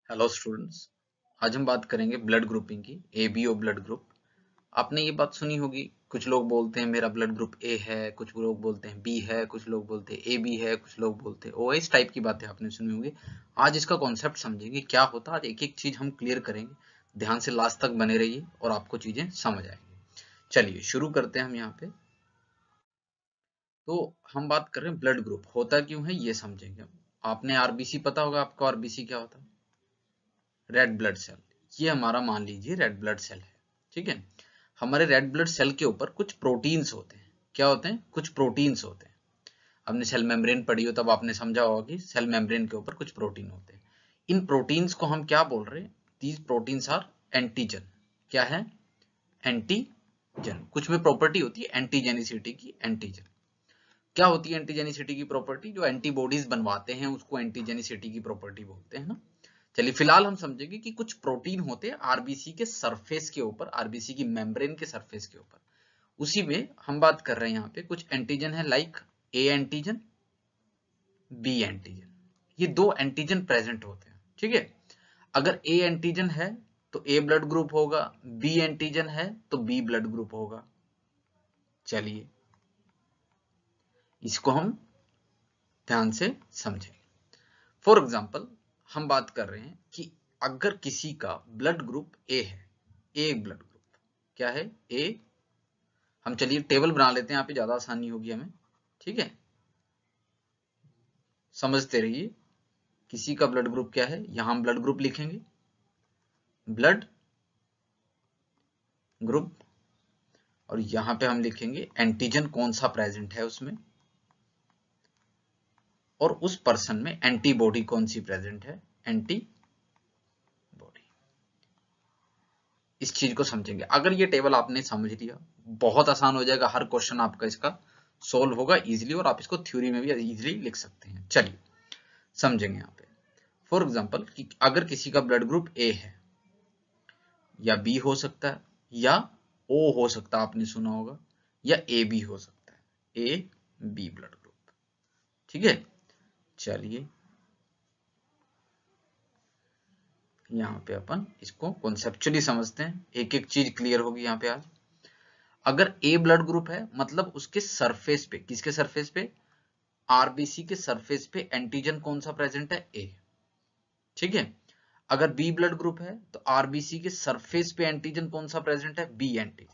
Hello students. आज हम बात करेंगे ब्लड ग्रुपिंग की। ABO blood group. आपने ये बात सुनी होगी, कुछ लोग बोलते हैं मेरा ब्लड ग्रुप ए है, कुछ लोग बोलते हैं बी है, कुछ लोग बोलते हैं ए बी है, कुछ लोग बोलते हैं ओ। इस टाइप की बातें आपने सुनी होंगी। आज इसका कॉन्सेप्ट समझेंगे क्या होता है। आज एक एक चीज हम क्लियर करेंगे। ध्यान से लास्ट तक बने रहिए और आपको चीजें समझ आएंगी। चलिए शुरू करते हैं हम यहाँ पे। तो हम बात कर रहे हैं ब्लड ग्रुप होता क्यों है ये समझेंगे। आपने आरबीसी पता होगा आपको, आरबीसी क्या होता है? Red blood cell. ये हमारा मान लीजिए रेड ब्लड सेल है, ठीक है। हमारे रेड ब्लड सेल के ऊपर कुछ प्रोटीन्स होते हैं। क्या होते हैं? कुछ प्रोटीन्स होते हैं। हमने सेल मेम्ब्रेन पढ़ी हो तब आपने समझा होगा कि सेल मेम्ब्रेन के ऊपर कुछ प्रोटीन होते हैं। इन प्रोटीन्स को हम क्या बोल रहे हैं? These proteins are antigen. क्या है? एंटीजन। कुछ में प्रॉपर्टी होती है एंटीजेनिसिटी की। एंटीजन क्या होती है? एंटीजेनिसिटी की प्रॉपर्टी जो एंटीबॉडीज बनवाते हैं उसको एंटीजेनिसिटी की प्रॉपर्टी बोलते हैं ना। चलिए फिलहाल हम समझेंगे कि कुछ प्रोटीन होते हैं आरबीसी के सरफेस के ऊपर, आरबीसी की मेम्ब्रेन के सरफेस के ऊपर। उसी में हम बात कर रहे हैं यहाँ पे कुछ एंटीजन है, like A antigen, B antigen. ये दो एंटीजन प्रेजेंट होते हैं, ठीक है। अगर ए एंटीजन है तो ए ब्लड ग्रुप होगा, बी एंटीजन है तो बी ब्लड ग्रुप होगा। चलिए इसको हम ध्यान से समझें। फॉर एग्जाम्पल हम बात कर रहे हैं कि अगर किसी का ब्लड ग्रुप ए है, ए ब्लड ग्रुप क्या है? ए। हम चलिए टेबल बना लेते हैं, यहाँ पे ज्यादा आसानी होगी हमें, ठीक है। समझते रहिए। किसी का ब्लड ग्रुप क्या है, यहां हम ब्लड ग्रुप लिखेंगे, ब्लड ग्रुप। और यहां पे हम लिखेंगे एंटीजन कौन सा प्रेजेंट है उसमें, और उस पर्सन में एंटीबॉडी कौन सी प्रेजेंट है, एंटीबॉडी। इस चीज को समझेंगे। अगर ये टेबल आपने समझ लिया, बहुत आसान हो जाएगा, हर क्वेश्चन आपका इसका सोल्व होगा इजीली, और आप इसको थ्योरी में भी इजीली लिख सकते हैं। चलिए समझेंगे यहाँ पे। फॉर एग्जाम्पल कि अगर किसी का ब्लड ग्रुप ए है, या बी हो सकता है, या ओ हो सकता है, आपने सुना होगा, या ए बी हो सकता है, ए बी ब्लड ग्रुप, ठीक है। चलिए यहाँ पे अपन इसको कॉन्सेप्चुअली समझते हैं, एक एक चीज क्लियर होगी यहाँ पे आज। अगर ए ब्लड ग्रुप है मतलब उसके सरफेस पे, किसके सरफेस पे? आरबीसी के सरफेस पे एंटीजन कौन सा प्रेजेंट है? ए, ठीक है। अगर बी ब्लड ग्रुप है तो आरबीसी के सरफेस पे एंटीजन कौन सा प्रेजेंट है? B antigen.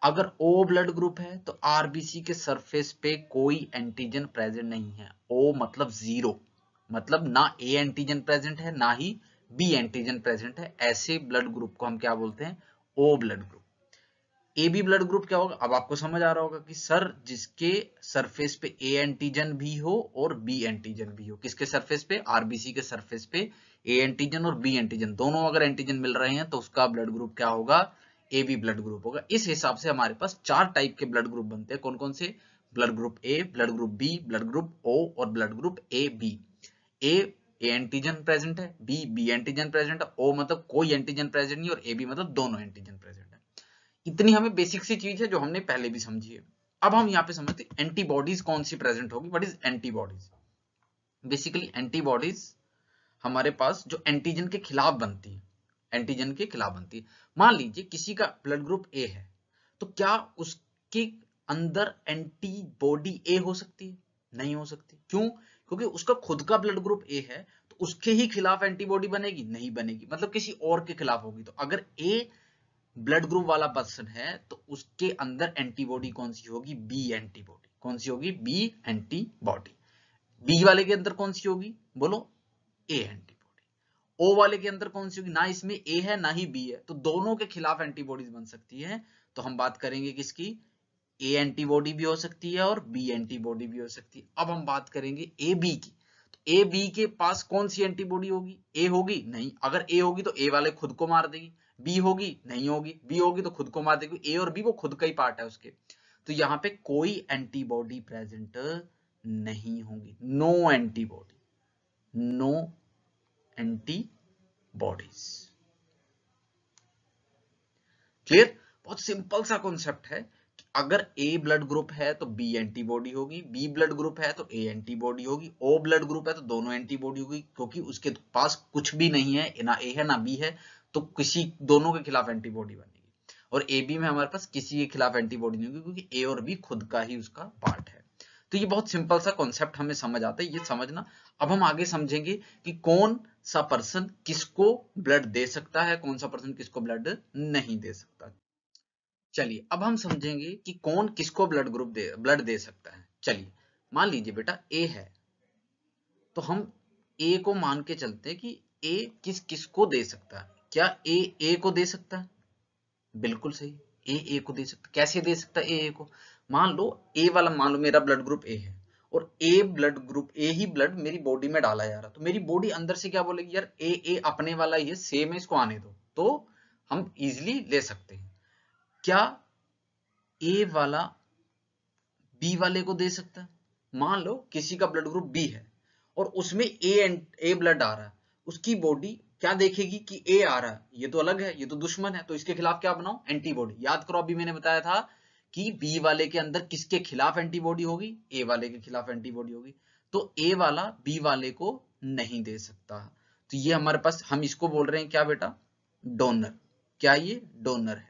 अगर ओ ब्लड ग्रुप है तो आरबीसी के सरफेस पे कोई एंटीजन प्रेजेंट नहीं है। ओ मतलब जीरो, मतलब ना ए एंटीजन प्रेजेंट है ना ही बी एंटीजन प्रेजेंट है। ऐसे ब्लड ग्रुप को हम क्या बोलते हैं? O blood group. A B blood group क्या होगा? अब आपको समझ आ रहा होगा कि सर जिसके सरफेस पे ए एंटीजन भी हो और बी एंटीजन भी हो। किसके सरफेस पे? आरबीसी के सरफेस पे ए एंटीजन और बी एंटीजन दोनों अगर एंटीजन मिल रहे हैं तो उसका ब्लड ग्रुप क्या होगा? ए बी ब्लड ग्रुप होगा। इस हिसाब से हमारे पास चार टाइप के ब्लड ग्रुप बनते हैं। कौन कौन से? Blood group A, blood group B, blood group O और blood group A B. A antigen present है, बी बी एंटीजन प्रेजेंट है, ओ मतलब कोई एंटीजन प्रेजेंट नहीं, और ए बी मतलब दोनों एंटीजन प्रेजेंट है। इतनी हमें बेसिक सी चीज है जो हमने पहले भी समझी है। अब हम यहाँ पे समझते हैं एंटीबॉडीज कौन सी प्रेजेंट होगी। What is antibodies? Basically antibodies हमारे पास जो एंटीजन के खिलाफ बनती है, एंटीजन के खिलाफ बनती है। मान लीजिए किसी का ब्लड ग्रुप ए है, तो क्या उसके अंदर एंटीबॉडी ए हो सकती है? नहीं हो सकती। क्यों? क्योंकि उसका खुद का ब्लड ग्रुप ए है, तो उसके ही खिलाफ एंटीबॉडी बनेगी? नहीं बनेगी, मतलब किसी और के खिलाफ होगी। तो अगर ए ब्लड ग्रुप वाला पर्सन है तो उसके अंदर एंटीबॉडी कौन सी होगी? B antibody. कौन सी होगी? B antibody. बी वाले के अंदर कौन सी होगी? बोलो, ए एंटीबॉडी। ओ वाले के अंदर कौन सी होगी? ना इसमें ए है ना ही बी है, तो दोनों के खिलाफ एंटीबॉडीज बन सकती है। तो हम बात करेंगे किसकी? ए एंटीबॉडी भी हो सकती है और बी एंटीबॉडी भी हो सकती है। अब हम बात करेंगे ए बी की। तो ए बी के पास कौन सी एंटीबॉडी होगी? ए होगी? नहीं। अगर ए होगी तो ए वाले खुद को मार देगी। बी होगी? नहीं होगी। बी होगी तो खुद को मार देगी। ए और बी वो खुद का ही पार्ट है उसके। तो यहाँ पे कोई एंटीबॉडी प्रेजेंट नहीं होगी। No antibody, no antibodies. Clear? बहुत सिंपल सा कॉन्सेप्ट है कि अगर ए ब्लड ग्रुप है तो बी एंटीबॉडी होगी, बी ब्लड ग्रुप है तो ए एंटीबॉडी होगी, ओ ब्लड ग्रुप है तो दोनों एंटीबॉडी होगी, क्योंकि उसके पास कुछ भी नहीं है, ना ए है ना बी है, तो किसी दोनों के खिलाफ एंटीबॉडी बनेगी। और ए बी में हमारे पास किसी के खिलाफ एंटीबॉडी नहीं होगी, क्योंकि ए और बी खुद का ही उसका पार्ट है। तो ये बहुत सिंपल सा कॉन्सेप्ट हमें समझ आता है, ये समझना। अब हम आगे समझेंगे कि कौन सा पर्सन किसको ब्लड दे सकता है, कौन सा पर्सन किसको ब्लड नहीं दे सकता। चलिए अब हम समझेंगे कि कौन किसको ब्लड दे सकता है। चलिए मान लीजिए बेटा ए है, तो हम ए को मान के चलते हैं कि ए किस किसको दे सकता है। क्या ए को दे सकता है? बिल्कुल सही, ए को दे सकता। कैसे दे सकता है ए को? मान लो ए वाला, मान लो मेरा ब्लड ग्रुप ए है और ए ब्लड ग्रुप ए ही ब्लड मेरी बॉडी में डाला जा रहा, तो मेरी बॉडी अंदर से क्या बोलेगी, यार ए अपने वाला ही है, सेम है, इसको आने दो, तो हम इजिली ले सकते हैं। क्या ए वाला बी वाले को दे सकता है? मान लो किसी का ब्लड ग्रुप बी है और उसमें ए ब्लड आ रहा है, उसकी बॉडी क्या देखेगी कि ए आ रहा है, ये तो अलग है, ये तो दुश्मन है, तो इसके खिलाफ क्या बनाओ, एंटीबॉडी। याद करो अभी मैंने बताया था कि बी वाले के अंदर किसके खिलाफ एंटीबॉडी होगी, ए वाले के खिलाफ एंटीबॉडी होगी, तो ए वाला बी वाले को नहीं दे सकता। तो ये हमारे पास, हम इसको बोल रहे हैं क्या बेटा, डोनर। क्या ये डोनर है?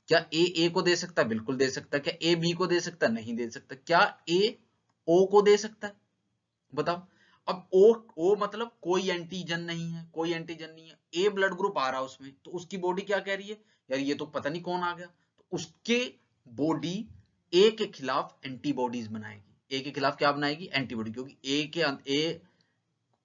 क्या ए को दे सकता है? बिल्कुल दे सकता है। क्या ए बी को दे सकता है? नहीं दे सकता। क्या ए ओ को दे सकता है? बताओ। अब ओ मतलब कोई एंटीजन नहीं है, कोई एंटीजन नहीं है, ए ब्लड ग्रुप आ रहा है उसमें, तो उसकी बॉडी क्या कह रही है, यार ये तो पता नहीं कौन आ गया, तो उसके बॉडी ए के खिलाफ एंटीबॉडीज बनाएगी। ए के खिलाफ क्या बनाएगी? एंटीबॉडी, क्योंकि ए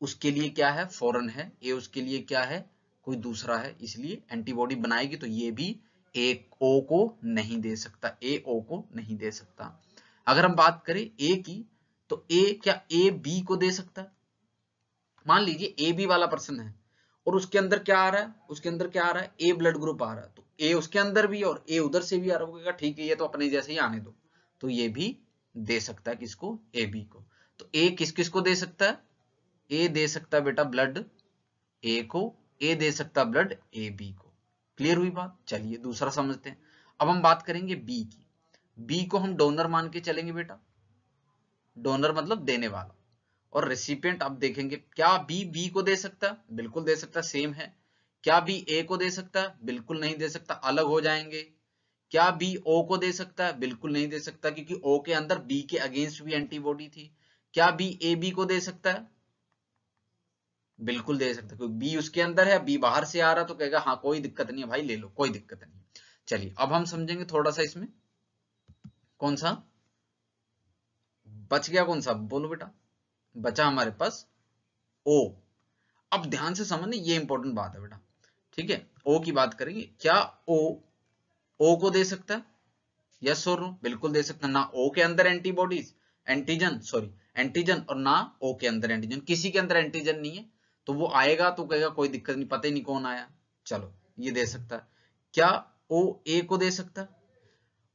उसके लिए क्या है, फॉरेन है, ए उसके लिए क्या है, कोई दूसरा है, इसलिए एंटीबॉडी बनाएगी। तो ये भी ए ओ को नहीं दे सकता, ए ओ को नहीं दे सकता। अगर हम बात करें ए की, तो क्या ए बी को दे सकता है? मान लीजिए ए बी वाला पर्सन है और उसके अंदर क्या आ रहा है, उसके अंदर क्या आ रहा है, ए ब्लड ग्रुप आ रहा है, तो ए उसके अंदर भी और ए उधर से भी आ रहा होगा, ठीक है ये तो अपने जैसे ही आने दो, तो ये भी दे सकता है किसको, ए बी को। तो ए किस किस को दे सकता है? ए दे सकता है बेटा ब्लड ए को, ए दे सकता है ब्लड ए बी को। क्लियर हुई बात? चलिए दूसरा समझते हैं। अब हम बात करेंगे बी की। बी को हम डोनर मान के चलेंगे बेटा, डोनर मतलब देने वाला, और रेसिपिएंट अब देखेंगे, क्या बी को दे सकता है? बिल्कुल दे सकता, सेम है। क्या बी ए को दे सकता है? बिल्कुल नहीं दे सकता, अलग हो जाएंगे। क्या बी ओ को दे सकता है? बिल्कुल नहीं दे सकता, क्योंकि ओ के अंदर बी के अगेंस्ट भी एंटीबॉडी थी। क्या बी ए बी को दे सकता है? बिल्कुल दे सकते, क्योंकि बी उसके अंदर है, बी बाहर से आ रहा, तो कहेगा हाँ कोई दिक्कत नहीं है भाई, ले लो, कोई दिक्कत नहीं। चलिए अब हम समझेंगे थोड़ा सा इसमें, कौन सा बच गया, कौन सा बोलो बेटा, बचा हमारे पास ओ। अब ध्यान से समझना, ये इंपॉर्टेंट बात है बेटा, ठीक है। ओ की बात करेंगे, क्या ओ को दे सकता है? यस और नो? बिल्कुल दे सकता है। ना ओ के अंदर एंटीबॉडीज, एंटीजन, और ना ओ के अंदर एंटीजन, किसी के अंदर एंटीजन नहीं है, तो वो आएगा तो कहेगा कोई दिक्कत नहीं, पता ही नहीं कौन आया, चलो ये दे सकता है। क्या ओ ए को दे सकता है?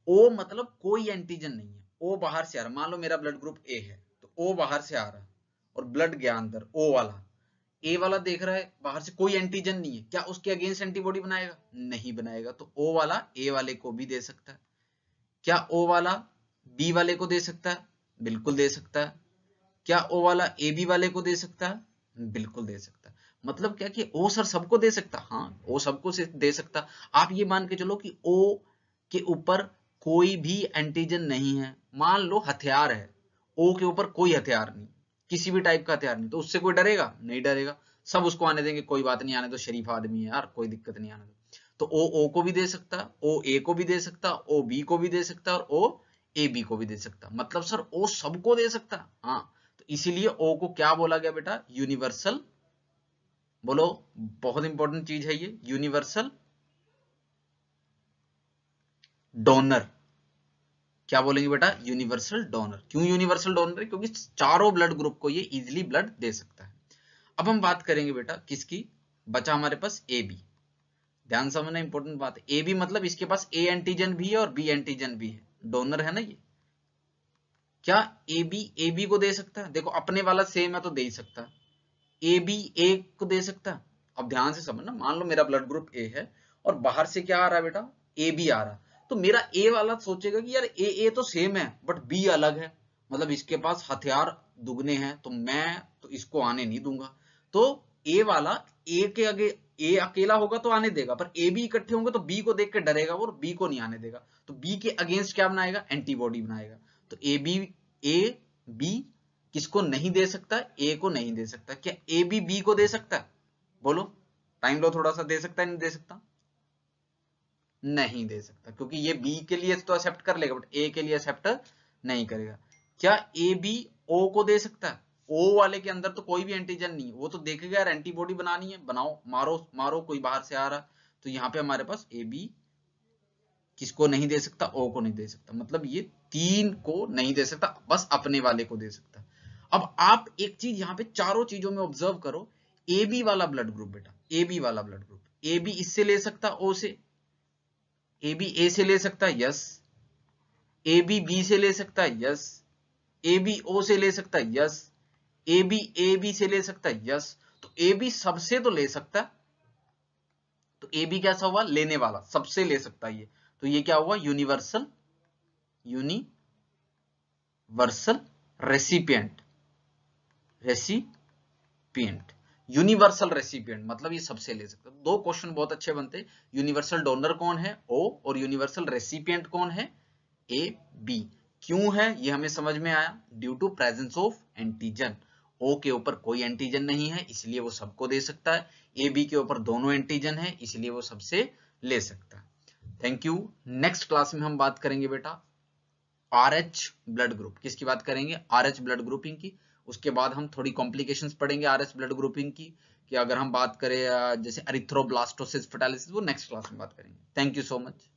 ओ मतलब कोई एंटीजन नहीं है, ओ बाहर से आ रहा, मान लो मेरा ब्लड ग्रुप ए है, तो ओ बाहर से आ रहा है और ब्लड गया अंदर, ओ वाला, ए वाला देख रहा है बाहर से कोई एंटीजन नहीं है, क्या उसके अगेंस्ट एंटीबॉडी बनाएगा? नहीं बनाएगा, तो ओ वाला ए वाले को भी दे सकता है। क्या ओ वाला बी वाले को दे सकता है? बिल्कुल दे सकता है। क्या ओ वाला ए बी वाले को दे सकता है? बिल्कुल दे सकता है। मतलब क्या कि ओ सर सबको दे सकता? हाँ ओ सबको दे सकता। आप ये मान के चलो कि ओ के ऊपर कोई भी एंटीजन नहीं है, मान लो हथियार है, ओ के ऊपर कोई हथियार नहीं, किसी भी टाइप का हथियार नहीं, तो उससे कोई डरेगा? नहीं डरेगा, सब उसको आने देंगे, कोई बात नहीं, आने दो, शरीफ आदमी है यार, कोई दिक्कत नहीं, आने दो। तो ओ को भी दे सकता, ओ ए को भी दे सकता, ओ बी को भी दे सकता, और ओ ए बी को भी दे सकता। मतलब सर ओ सबको दे सकता? हाँ, तो इसीलिए ओ को क्या बोला गया बेटा, यूनिवर्सल। बोलो, बहुत इंपॉर्टेंट चीज है ये, यूनिवर्सल डोनर। क्या बोलेंगे बेटा, यूनिवर्सल डोनर। क्यों यूनिवर्सल डोनर है? क्योंकि चारों ब्लड ग्रुप को ये इजिली ब्लड दे सकता है। अब हम बात करेंगे बेटा किसकी, बचा हमारे पास ए बी। ध्यान समझना, इंपॉर्टेंट बात है, ए बी मतलब इसके पास ए एंटीजन भी है और बी एंटीजन भी है, डोनर है ना ये। क्या ए बी को दे सकता है? देखो अपने वाला सेम है तो दे ही सकता है। ए बी ए को दे सकता है? अब ध्यान से समझना, मान लो मेरा ब्लड ग्रुप ए है और बाहर से क्या आ रहा है बेटा, ए बी आ रहा है, तो मेरा ए वाला सोचेगा कि यार ए तो सेम है बट बी अलग है, मतलब इसके पास हथियार दुगने हैं, तो मैं तो इसको आने नहीं दूंगा। तो ए वाला ए के आगे, ए अकेला होगा तो आने देगा, पर ए बी इकट्ठे होंगे तो बी को देख के डरेगा और बी को नहीं आने देगा। तो बी के अगेंस्ट क्या बनाएगा, एंटीबॉडी बनाएगा। तो ए बी किसको नहीं दे सकता, ए को नहीं दे सकता। क्या ए बी को दे सकता है, बोलो, टाइम लो थोड़ा सा, दे सकता है नहीं दे सकता? नहीं दे सकता, क्योंकि ये बी के लिए तो एक्सेप्ट कर लेगा बट ए के लिए एक्सेप्ट नहीं करेगा। क्या ए बी ओ को दे सकता है? ओ वाले के अंदर तो कोई भी एंटीजन नहीं है, वो तो देखेगा यार एंटीबॉडी बनानी है, बनाओ, मारो मारो, कोई बाहर से आ रहा। तो यहाँ पे हमारे पास ए बी किसको नहीं दे सकता, ओ को नहीं दे सकता, मतलब ये तीन को नहीं दे सकता, बस अपने वाले को दे सकता। अब आप एक चीज यहाँ पे चारों चीजों में ऑब्जर्व करो, ए बी वाला ब्लड ग्रुप बेटा, ए बी वाला ब्लड ग्रुप, ए बी इससे ले सकता ओ से, ए बी ए से ले सकता है, यस। ए बी से ले सकता है, यस। ए बी ओ से ले सकता है, यस। ए बी से ले सकता है, यस। तो ए बी सबसे तो ले सकता है, तो ए बी कैसा हुआ, लेने वाला, सबसे ले सकता है ये। तो ये क्या हुआ, यूनिवर्सल रेसिपिएंट, यूनिवर्सल रेसिपिएंट मतलब ये सबसे ले सकता है। दो क्वेश्चन बहुत अच्छे बनते हैं, यूनिवर्सल डोनर कौन है, ओ, और यूनिवर्सल रेसिपिएंट कौन है, ए बी। क्यों है ये हमें समझ में आया, due to presence of antigen. O के ऊपर कोई एंटीजन नहीं है इसलिए वो सबको दे सकता है, ए बी के ऊपर दोनों एंटीजन है इसलिए वो सबसे ले सकता है। Thank you. नेक्स्ट क्लास में हम बात करेंगे बेटा RH ब्लड ग्रुप, किसकी बात करेंगे, RH ब्लड ग्रुपिंग की। उसके बाद हम थोड़ी कॉम्प्लिकेशंस पढ़ेंगे RH ब्लड ग्रुपिंग की, कि अगर हम बात करें जैसे एरिथ्रोब्लास्टोसिस, फेटालिसिस, वो नेक्स्ट क्लास में बात करेंगे। Thank you so much.